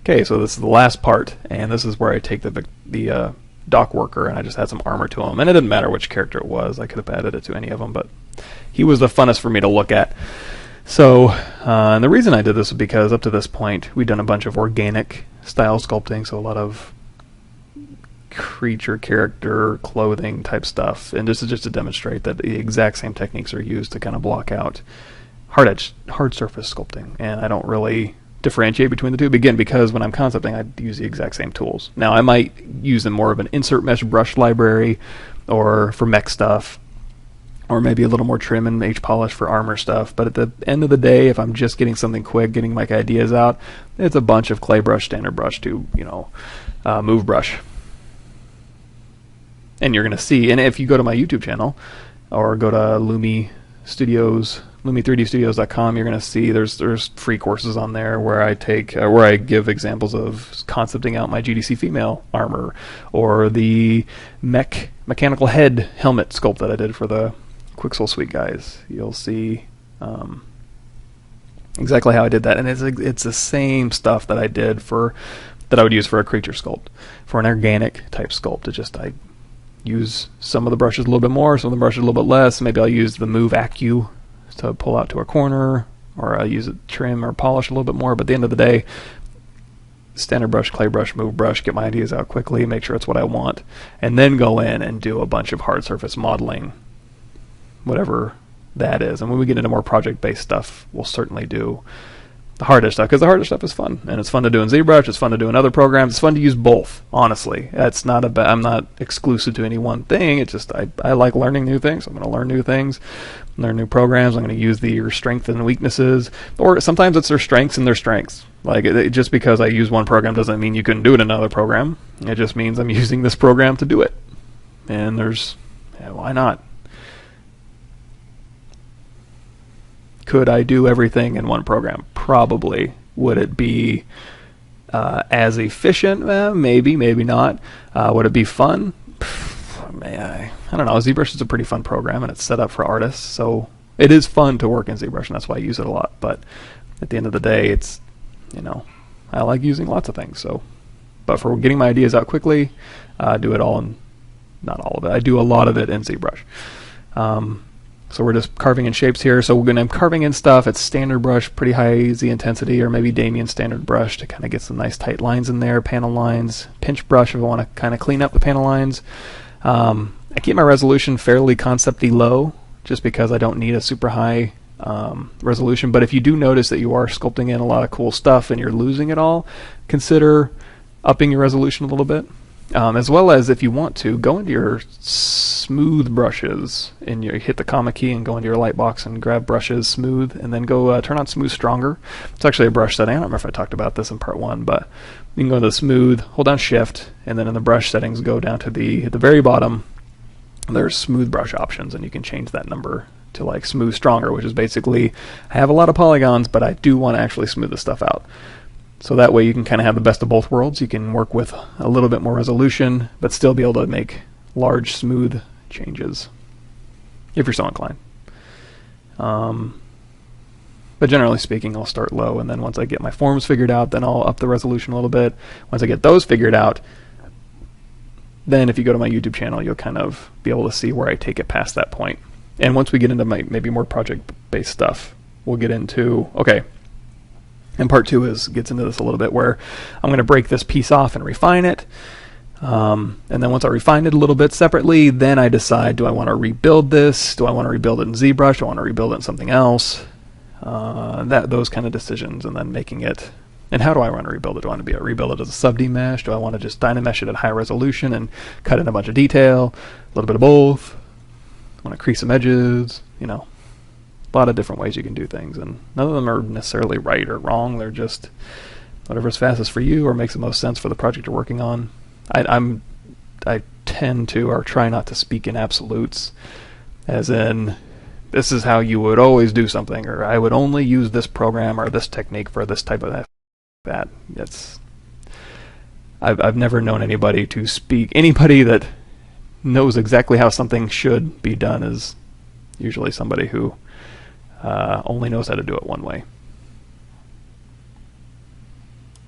Okay, so this is the last part, and this is where I take the dock worker and I just add some armor to him. And it didn't matter which character it was. I could have added it to any of them, but he was the funnest for me to look at. So, and the reason I did this was because up to this point, we'd done a bunch of organic style sculpting, so a lot of creature, character, clothing type stuff. And this is just to demonstrate that the exact same techniques are used to kind of block out hard surface sculpting. And I don't really differentiate between the two. Again, because when I'm concepting, I use the exact same tools. Now, I might use them more of an insert mesh brush library, or for mech stuff, or maybe a little more trim and H-polish for armor stuff. But at the end of the day, if I'm just getting something quick, getting my ideas out, it's a bunch of clay brush, standard brush to, move brush. And you're going to see, and if you go to my YouTube channel, or go to Lumi Studios, Lumi3dstudios.com, you're going to see there's free courses on there where I give examples of concepting out my GDC female armor, or the mechanical head helmet sculpt that I did for the Quixel Suite guys. You'll see exactly how I did that, and it's the same stuff that I did that I would use for a creature sculpt, for an organic type sculpt. I use some of the brushes a little bit more, some of the brushes a little bit less. Maybe I'll use the Move Acu to pull out to a corner, or I'll use it trim or polish a little bit more. But at the end of the day, standard brush, clay brush, move brush, get my ideas out quickly, make sure it's what I want, and then go in and do a bunch of hard surface modeling, whatever that is. And when we get into more project-based stuff, we'll certainly do the harder stuff, because the harder stuff is fun, and it's fun to do in ZBrush, it's fun to do in other programs, it's fun to use both, honestly. That's not I'm not exclusive to any one thing. It's just I like learning new things. I'm going to learn new things, learn new programs. I'm going to use your strengths and weaknesses, or sometimes it's their strengths and their strengths. Like, just because I use one program doesn't mean you couldn't do it in another program. It just means I'm using this program to do it. And why not? Could I do everything in one program? Probably. Would it be as efficient? Maybe, maybe not. Would it be fun? I don't know. ZBrush is a pretty fun program, and it's set up for artists, so it is fun to work in ZBrush, and that's why I use it a lot. But at the end of the day, it's, I like using lots of things. But for getting my ideas out quickly, I do it all in, not all of it. I do a lot of it in ZBrush. So we're just carving in shapes here. So when I'm carving in stuff, it's standard brush, pretty high Z intensity, or maybe Damien standard brush to kind of get some nice tight lines in there, panel lines. Pinch brush if I want to kind of clean up the panel lines. I keep my resolution fairly concept-y low, just because I don't need a super high resolution. But if you do notice that you are sculpting in a lot of cool stuff and you're losing it all, consider upping your resolution a little bit. As well as, if you want to, go into your smooth brushes and you hit the comma key and go into your light box and grab brushes, smooth, and then go turn on smooth stronger. It's actually a brush setting. I don't remember if I talked about this in part 1, but you can go to the smooth, hold down shift, and then in the brush settings go down to at the very bottom. There's smooth brush options, and you can change that number to like smooth stronger, which is basically, I have a lot of polygons, but I do want to actually smooth the stuff out. So that way you can kind of have the best of both worlds. You can work with a little bit more resolution, but still be able to make large, smooth changes, if you're so inclined. But generally speaking, I'll start low, and then once I get my forms figured out, then I'll up the resolution a little bit. Once I get those figured out, then if you go to my YouTube channel, you'll kind of be able to see where I take it past that point. And once we get into my maybe more project-based stuff, we'll get into, okay, and part 2 gets into this a little bit, where I'm going to break this piece off and refine it. And then once I refine it a little bit separately, then I decide, do I want to rebuild this? Do I want to rebuild it in ZBrush? Do I want to rebuild it in something else? Those kind of decisions, and then making it. And how do I want to rebuild it? Do I want to rebuild it as a sub-D mesh? Do I want to just Dynamesh it at high resolution and cut in a bunch of detail? A little bit of both. I want to crease some edges, A lot of different ways you can do things, and none of them are necessarily right or wrong. They're just whatever's fastest for you or makes the most sense for the project you're working on. I tend to, or try not to speak in absolutes, as in, this is how you would always do something, or I would only use this program or this technique for this type of that. I've never known anybody that knows exactly how something should be done is usually somebody who only knows how to do it one way.